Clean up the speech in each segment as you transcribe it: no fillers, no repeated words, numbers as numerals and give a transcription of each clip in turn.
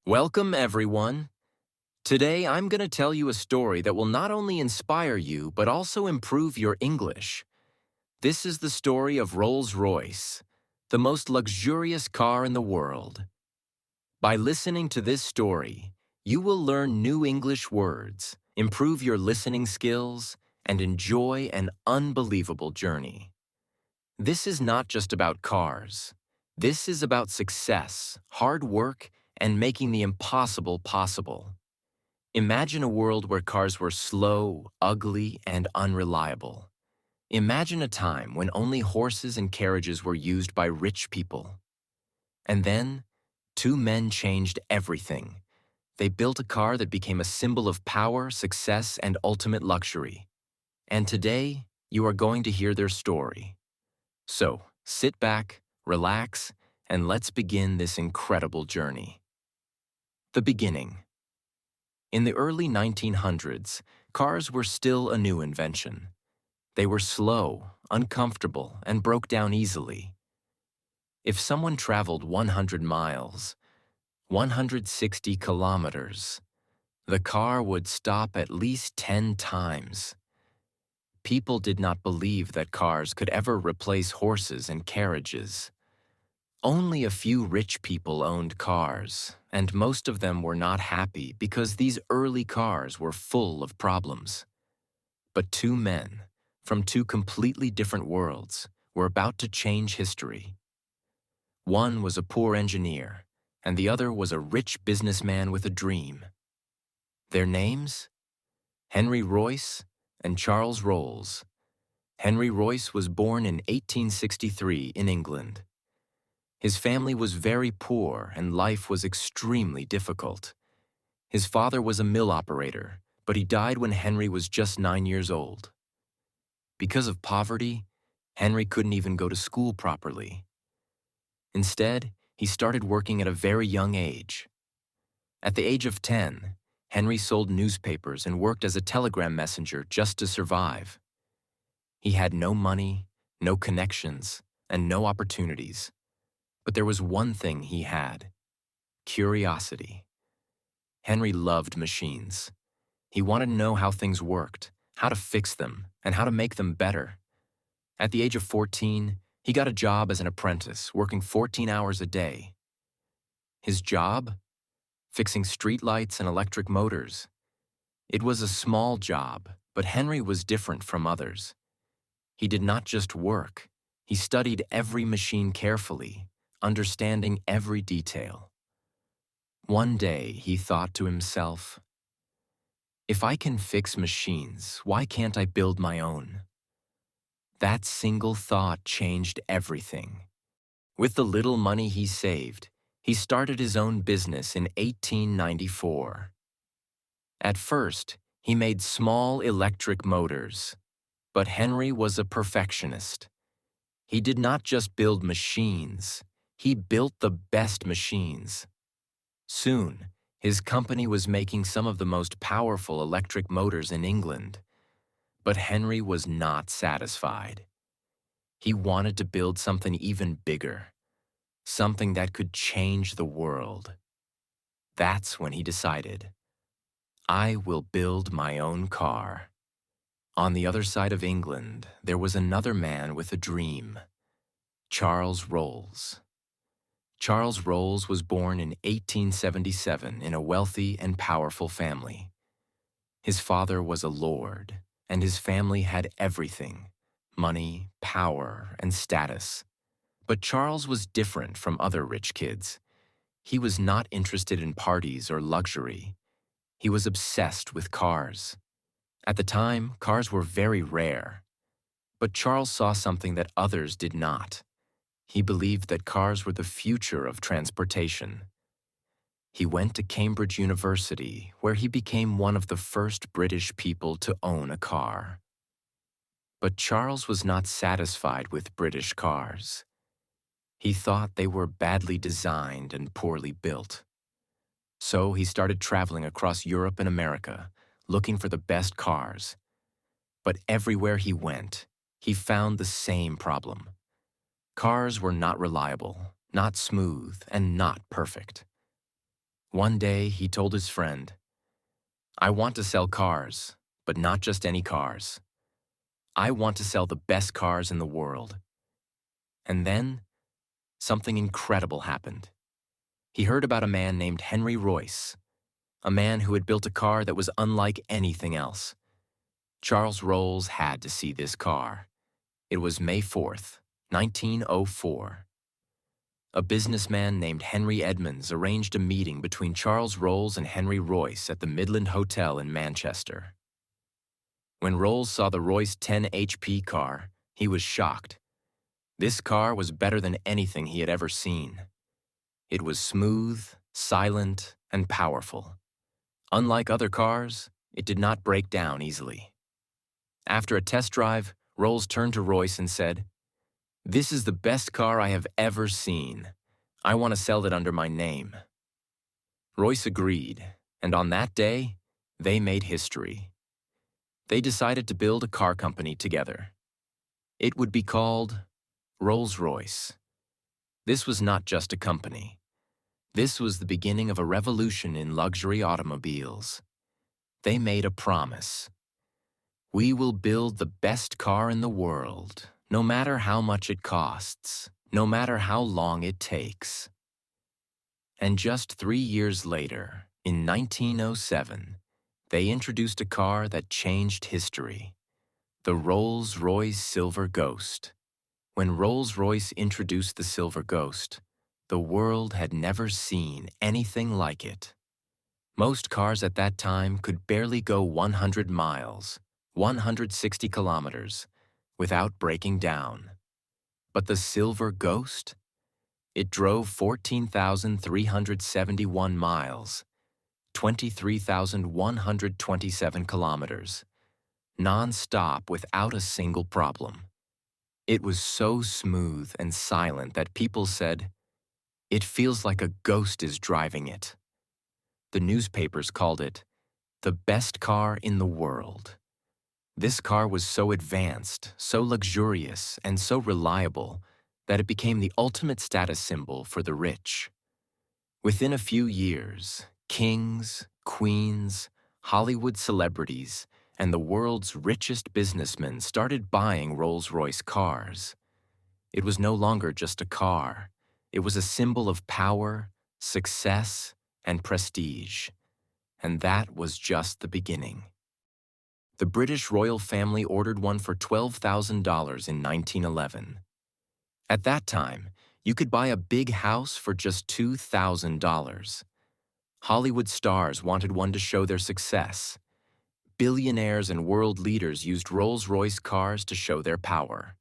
Welcome, everyone. Today, I'm going to tell you a story that will not only inspire you, but also improve your English. This is the story of Rolls-Royce, the most luxurious car in the world. By listening to this story, you will learn new English words, improve your listening skills, and enjoy an unbelievable journey. This is not just about cars. This is about success, hard work, and making the impossible possible. Imagine a world where cars were slow, ugly, and unreliable. Imagine a time when only horses and carriages were used by rich people. And then, two men changed everything. They built a car that became a symbol of power, success, and ultimate luxury. And today, you are going to hear their story. So, sit back, relax, and let's begin this incredible journey. The beginning. In the early 1900s, cars were still a new invention. They were slow, uncomfortable, and broke down easily. If someone traveled 100 miles, 160 kilometers, the car would stop at least 10 times. People did not believe that cars could ever replace horses and carriages. Only a few rich people owned cars, and most of them were not happy because these early cars were full of problems. But two men, from two completely different worlds, were about to change history. One was a poor engineer, and the other was a rich businessman with a dream. Their names? Henry Royce and Charles Rolls. Henry Royce was born in 1863 in England. His family was very poor and life was extremely difficult. His father was a mill operator, but he died when Henry was just 9 years old. Because of poverty, Henry couldn't even go to school properly. Instead, he started working at a very young age. At the age of 10, Henry sold newspapers and worked as a telegram messenger just to survive. He had no money, no connections, and no opportunities. But there was one thing he had: curiosity. Henry loved machines. He wanted to know how things worked, how to fix them, and how to make them better. At the age of 14, he got a job as an apprentice, working 14 hours a day. His job? Fixing streetlights and electric motors. It was a small job, but Henry was different from others. He did not just work. He studied every machine carefully, understanding every detail. One day, he thought to himself, "If I can fix machines, why can't I build my own?" That single thought changed everything. With the little money he saved, he started his own business in 1894. At first, he made small electric motors, but Henry was a perfectionist. He did not just build machines, he built the best machines. Soon, his company was making some of the most powerful electric motors in England. But Henry was not satisfied. He wanted to build something even bigger, something that could change the world. That's when he decided, "I will build my own car." On the other side of England, there was another man with a dream: Charles Rolls. Charles Rolls was born in 1877 in a wealthy and powerful family. His father was a lord, and his family had everything: money, power, and status. But Charles was different from other rich kids. He was not interested in parties or luxury. He was obsessed with cars. At the time, cars were very rare. But Charles saw something that others did not. He believed that cars were the future of transportation. He went to Cambridge University, where he became one of the first British people to own a car. But Charles was not satisfied with British cars. He thought they were badly designed and poorly built. So he started traveling across Europe and America, looking for the best cars. But everywhere he went, he found the same problem. Cars were not reliable, not smooth, and not perfect. One day, he told his friend, "I want to sell cars, but not just any cars. I want to sell the best cars in the world." And then, something incredible happened. He heard about a man named Henry Royce, a man who had built a car that was unlike anything else. Charles Rolls had to see this car. It was May 4th, 1904. A businessman named Henry Edmonds arranged a meeting between Charles Rolls and Henry Royce at the Midland Hotel in Manchester. When Rolls saw the Royce 10 HP car, he was shocked. This car was better than anything he had ever seen. It was smooth, silent, and powerful. Unlike other cars, it did not break down easily. After a test drive, Rolls turned to Royce and said, "This is the best car I have ever seen. I want to sell it under my name." Royce agreed, and on that day, they made history. They decided to build a car company together. It would be called Rolls-Royce. This was not just a company. This was the beginning of a revolution in luxury automobiles. They made a promise. "We will build the best car in the world, no matter how much it costs, no matter how long it takes." And just 3 years later, in 1907, they introduced a car that changed history, the Rolls-Royce Silver Ghost. When Rolls-Royce introduced the Silver Ghost, the world had never seen anything like it. Most cars at that time could barely go 100 miles, 160 kilometers, without breaking down. But the Silver Ghost? It drove 14,371 miles, 23,127 kilometers, non-stop without a single problem. It was so smooth and silent that people said, "It feels like a ghost is driving it." The newspapers called it the best car in the world. This car was so advanced, so luxurious, and so reliable that it became the ultimate status symbol for the rich. Within a few years, kings, queens, Hollywood celebrities, and the world's richest businessmen started buying Rolls-Royce cars. It was no longer just a car. It was a symbol of power, success, and prestige. And that was just the beginning. The British royal family ordered one for $12,000 in 1911. At that time, you could buy a big house for just $2,000. Hollywood stars wanted one to show their success. Billionaires and world leaders used Rolls-Royce cars to show their power.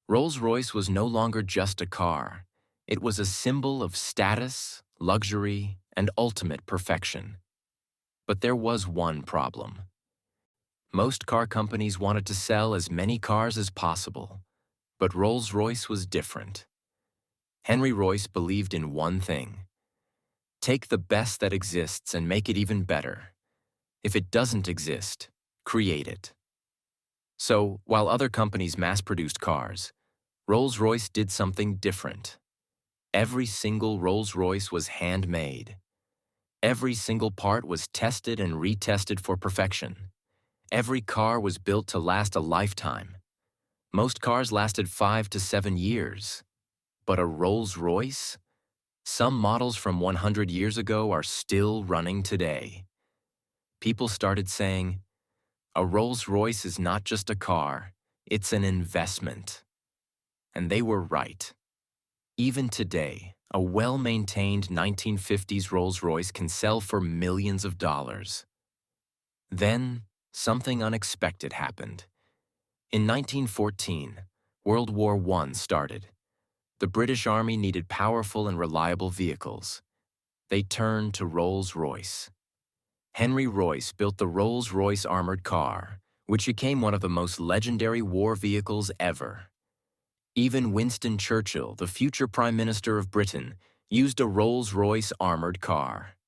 Rolls-Royce was no longer just a car. It was a symbol of status, luxury, and ultimate perfection. But there was one problem. Most car companies wanted to sell as many cars as possible, but Rolls-Royce was different. Henry Royce believed in one thing: take the best that exists and make it even better. If it doesn't exist, create it. So, while other companies mass-produced cars, Rolls-Royce did something different. Every single Rolls-Royce was handmade. Every single part was tested and retested for perfection. Every car was built to last a lifetime. Most cars lasted 5 to 7 years. But a Rolls-Royce? Some models from 100 years ago are still running today. People started saying, "A Rolls-Royce is not just a car, it's an investment." And they were right. Even today, a well-maintained 1950s Rolls-Royce can sell for millions of dollars. Then, something unexpected happened. In 1914, World War I started. The British Army needed powerful and reliable vehicles. They turned to Rolls-Royce. Henry Royce built the Rolls-Royce armored car, which became one of the most legendary war vehicles ever. Even Winston Churchill, the future Prime Minister of Britain, used a Rolls-Royce armored car.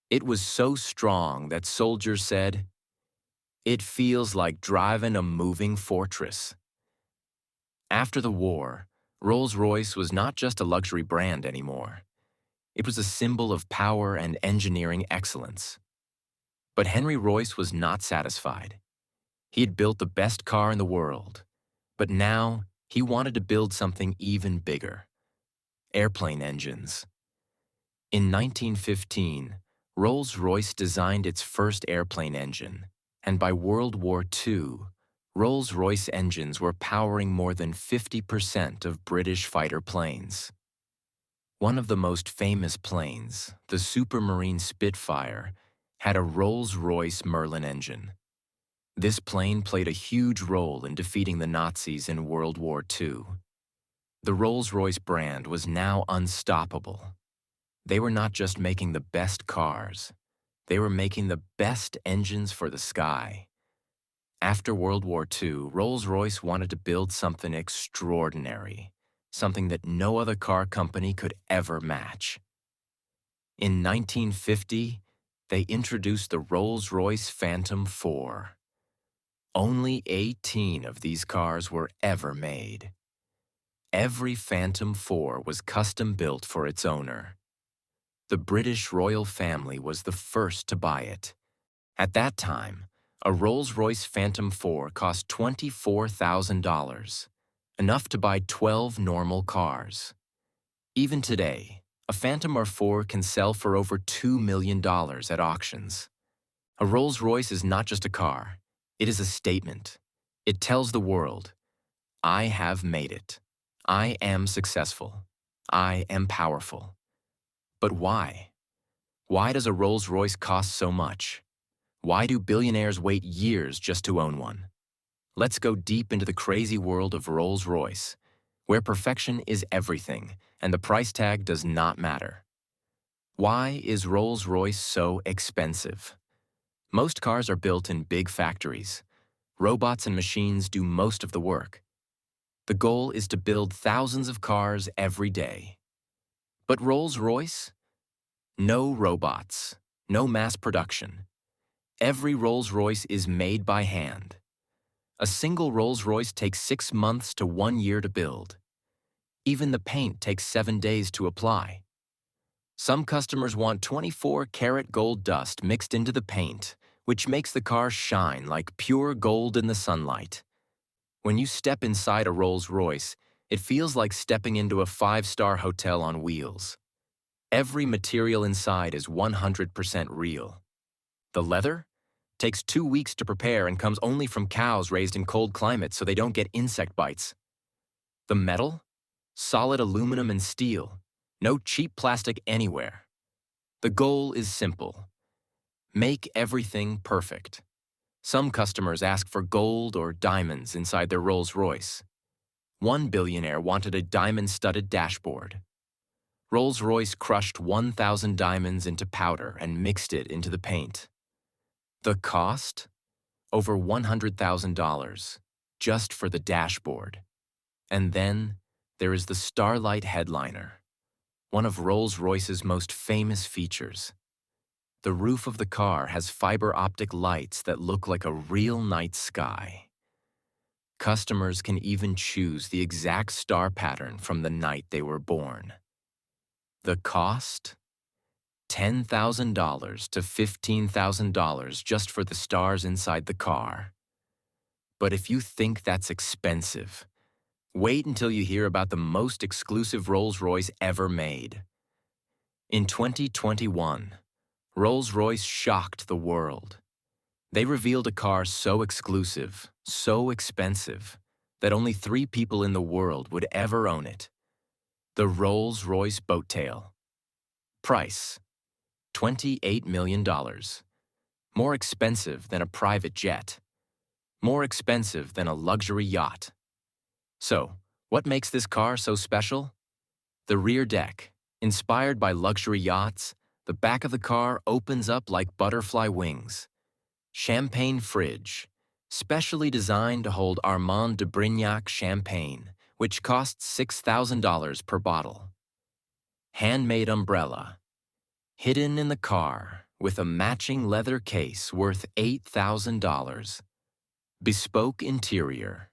It was so strong that soldiers said, "It feels like driving a moving fortress." After the war, Rolls-Royce was not just a luxury brand anymore. It was a symbol of power and engineering excellence. But Henry Royce was not satisfied. He had built the best car in the world, but now he wanted to build something even bigger: airplane engines. In 1915, Rolls-Royce designed its first airplane engine, and by World War II, Rolls-Royce engines were powering more than 50% of British fighter planes. One of the most famous planes, the Supermarine Spitfire, had a Rolls-Royce Merlin engine. This plane played a huge role in defeating the Nazis in World War II. The Rolls-Royce brand was now unstoppable. They were not just making the best cars, they were making the best engines for the sky. After World War II, Rolls-Royce wanted to build something extraordinary, something that no other car company could ever match. In 1950, they introduced the Rolls-Royce Phantom 4. Only 18 of these cars were ever made. Every Phantom 4 was custom built for its owner. The British royal family was the first to buy it. At that time, a Rolls-Royce Phantom 4 cost $24,000, enough to buy 12 normal cars. Even today, a Phantom R4 can sell for over $2 million at auctions. A Rolls-Royce is not just a car, it is a statement. It tells the world, I have made it. I am successful. I am powerful. But why? Why does a Rolls-Royce cost so much? Why do billionaires wait years just to own one? Let's go deep into the crazy world of Rolls-Royce, where perfection is everything and the price tag does not matter. Why is Rolls-Royce so expensive? Most cars are built in big factories. Robots and machines do most of the work. The goal is to build thousands of cars every day. But Rolls-Royce? No robots, no mass production. Every Rolls-Royce is made by hand. A single Rolls-Royce takes 6 months to 1 year to build. Even the paint takes 7 days to apply. Some customers want 24-karat gold dust mixed into the paint, which makes the car shine like pure gold in the sunlight. When you step inside a Rolls-Royce, it feels like stepping into a 5-star hotel on wheels. Every material inside is 100% real. The leather takes 2 weeks to prepare and comes only from cows raised in cold climates so they don't get insect bites. The metal? Solid aluminum and steel. No cheap plastic anywhere. The goal is simple. Make everything perfect. Some customers ask for gold or diamonds inside their Rolls-Royce. One billionaire wanted a diamond-studded dashboard. Rolls-Royce crushed 1,000 diamonds into powder and mixed it into the paint. The cost? Over $100,000, just for the dashboard. And then there is the Starlight headliner, one of Rolls-Royce's most famous features. The roof of the car has fiber optic lights that look like a real night sky. Customers can even choose the exact star pattern from the night they were born. The cost? $10,000 to $15,000 just for the stars inside the car. But if you think that's expensive, wait until you hear about the most exclusive Rolls-Royce ever made. In 2021, Rolls-Royce shocked the world. They revealed a car so exclusive, so expensive, that only 3 people in the world would ever own it. The Rolls-Royce Boattail. Price: $28 million. More expensive than a private jet. More expensive than a luxury yacht. So, what makes this car so special? The rear deck. Inspired by luxury yachts, the back of the car opens up like butterfly wings. Champagne fridge, specially designed to hold Armand de Brignac champagne, which costs $6,000 per bottle. Handmade umbrella, hidden in the car with a matching leather case worth $8,000. Bespoke interior.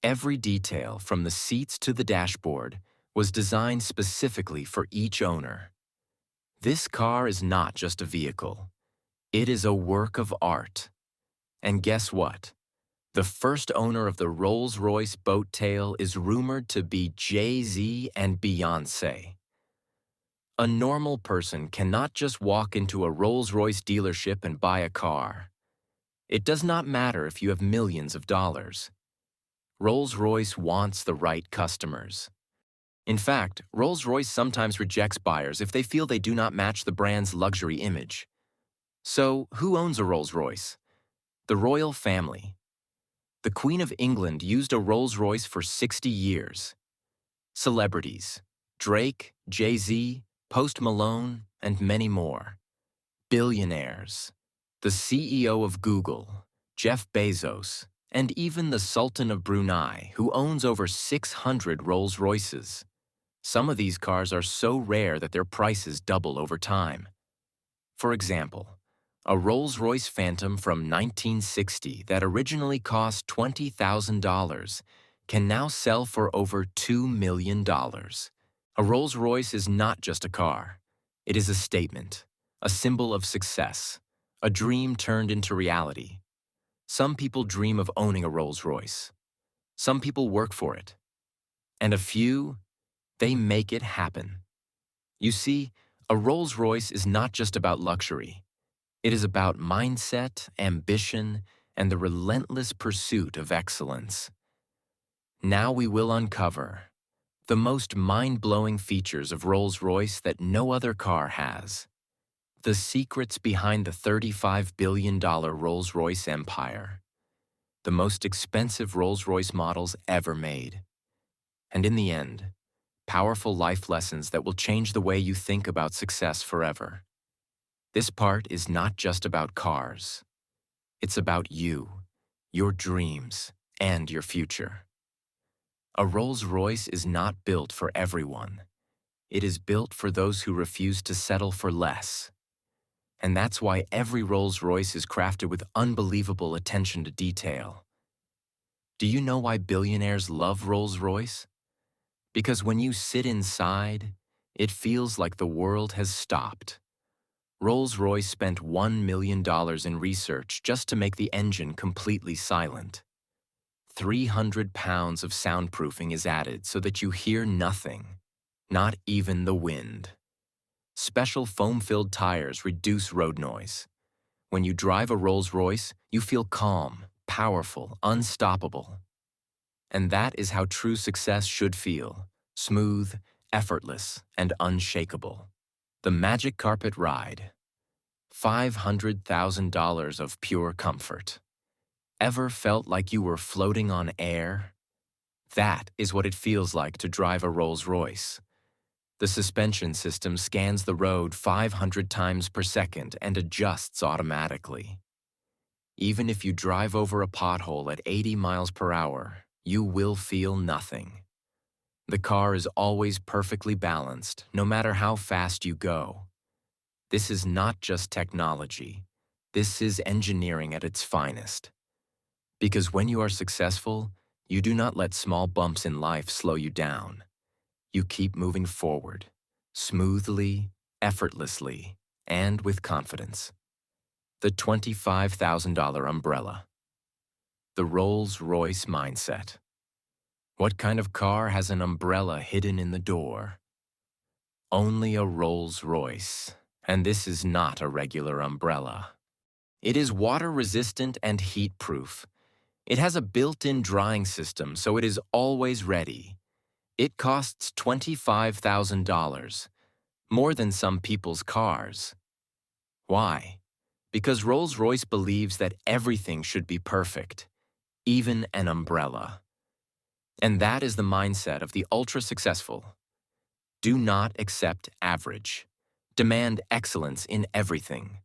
Every detail from the seats to the dashboard was designed specifically for each owner. This car is not just a vehicle. It is a work of art. And guess what? The first owner of the Rolls-Royce boat tail is rumored to be Jay-Z and Beyoncé. A normal person cannot just walk into a Rolls-Royce dealership and buy a car. It does not matter if you have millions of dollars. Rolls-Royce wants the right customers. In fact, Rolls-Royce sometimes rejects buyers if they feel they do not match the brand's luxury image. So, who owns a Rolls-Royce? The royal family. The Queen of England used a Rolls-Royce for 60 years. Celebrities: Drake, Jay-Z, Post Malone, and many more. Billionaires: the CEO of Google, Jeff Bezos, and even the Sultan of Brunei, who owns over 600 Rolls-Royces. Some of these cars are so rare that their prices double over time. For example, a Rolls-Royce Phantom from 1960 that originally cost $20,000 can now sell for over $2 million. A Rolls-Royce is not just a car. It is a statement, a symbol of success, a dream turned into reality. Some people dream of owning a Rolls-Royce. Some people work for it. And a few, they make it happen. You see, a Rolls-Royce is not just about luxury. It is about mindset, ambition, and the relentless pursuit of excellence. Now we will uncover the most mind-blowing features of Rolls-Royce that no other car has. The secrets behind the $35 billion Rolls-Royce empire. The most expensive Rolls-Royce models ever made. And in the end, powerful life lessons that will change the way you think about success forever. This part is not just about cars. It's about you, your dreams, and your future. A Rolls-Royce is not built for everyone. It is built for those who refuse to settle for less. And that's why every Rolls-Royce is crafted with unbelievable attention to detail. Do you know why billionaires love Rolls-Royce? Because when you sit inside, it feels like the world has stopped. Rolls-Royce spent $1 million in research just to make the engine completely silent. 300 pounds of soundproofing is added so that you hear nothing, not even the wind. Special foam-filled tires reduce road noise. When you drive a Rolls-Royce, you feel calm, powerful, unstoppable. And that is how true success should feel: smooth, effortless, and unshakable. The magic carpet ride. $500,000 of pure comfort. Ever felt like you were floating on air? That is what it feels like to drive a Rolls-Royce. The suspension system scans the road 500 times per second and adjusts automatically. Even if you drive over a pothole at 80 miles per hour, you will feel nothing. The car is always perfectly balanced, no matter how fast you go. This is not just technology. This is engineering at its finest. Because when you are successful, you do not let small bumps in life slow you down. You keep moving forward, smoothly, effortlessly, and with confidence. The $25,000 umbrella. The Rolls-Royce mindset. What kind of car has an umbrella hidden in the door? Only a Rolls-Royce, and this is not a regular umbrella. It is water-resistant and heat-proof. It has a built-in drying system, so it is always ready. It costs $25,000, more than some people's cars. Why? Because Rolls-Royce believes that everything should be perfect, even an umbrella. And that is the mindset of the ultra-successful. Do not accept average. Demand excellence in everything.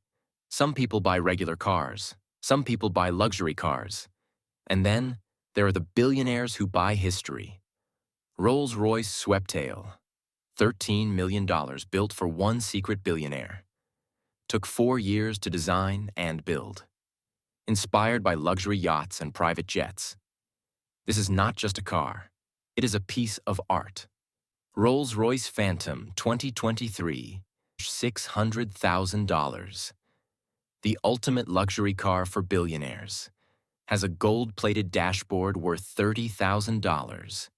Some people buy regular cars. Some people buy luxury cars. And then, there are the billionaires who buy history. Rolls-Royce Sweptail, $13 million built for one secret billionaire. Took 4 years to design and build. Inspired by luxury yachts and private jets. This is not just a car. It is a piece of art. Rolls-Royce Phantom 2023 $600,000. The ultimate luxury car for billionaires. Has a gold-plated dashboard worth $30,000.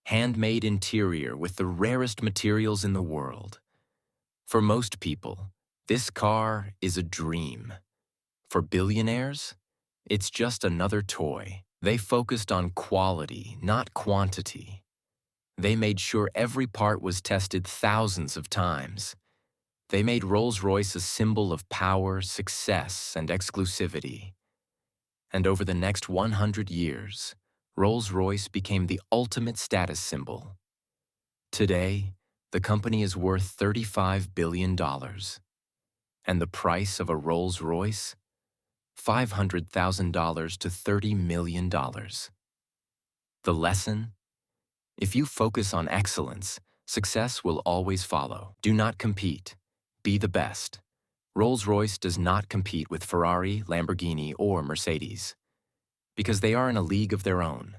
Handmade interior with the rarest materials in the world. For most people, this car is a dream. For billionaires, it's just another toy. They focused on quality, not quantity. They made sure every part was tested thousands of times. They made Rolls-Royce a symbol of power, success, and exclusivity. And over the next 100 years, Rolls-Royce became the ultimate status symbol. Today, the company is worth $35 billion. And the price of a Rolls-Royce? $500,000 to $30 million. The lesson? If you focus on excellence, success will always follow. Do not compete. Be the best. Rolls-Royce does not compete with Ferrari, Lamborghini, or Mercedes, because they are in a league of their own.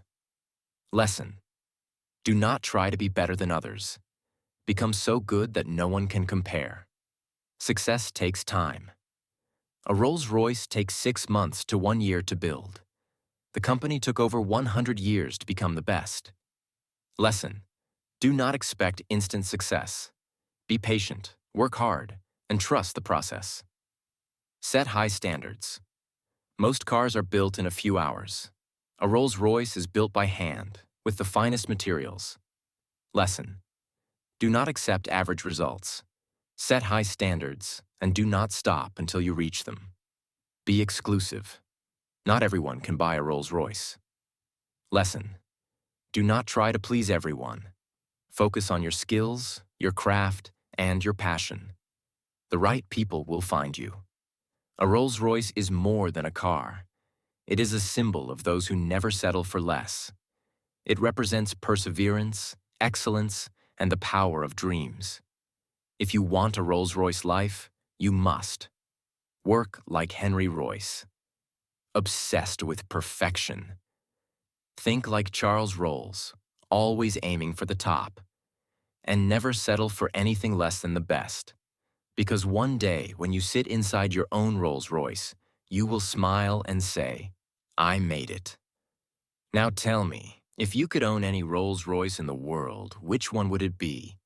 Lesson: do not try to be better than others. Become so good that no one can compare. Success takes time. A Rolls-Royce takes 6 months to 1 year to build. The company took over 100 years to become the best. Lesson: do not expect instant success. Be patient, work hard, and trust the process. Set high standards. Most cars are built in a few hours. A Rolls-Royce is built by hand, with the finest materials. Lesson: do not accept average results. Set high standards, and do not stop until you reach them. Be exclusive. Not everyone can buy a Rolls-Royce. Lesson: do not try to please everyone. Focus on your skills, your craft, and your passion. The right people will find you. A Rolls-Royce is more than a car. It is a symbol of those who never settle for less. It represents perseverance, excellence, and the power of dreams. If you want a Rolls-Royce life, you must work like Henry Royce. Obsessed with perfection. Think like Charles Rolls, always aiming for the top. And never settle for anything less than the best. Because one day, when you sit inside your own Rolls-Royce, you will smile and say, "I made it." Now tell me, if you could own any Rolls-Royce in the world, which one would it be?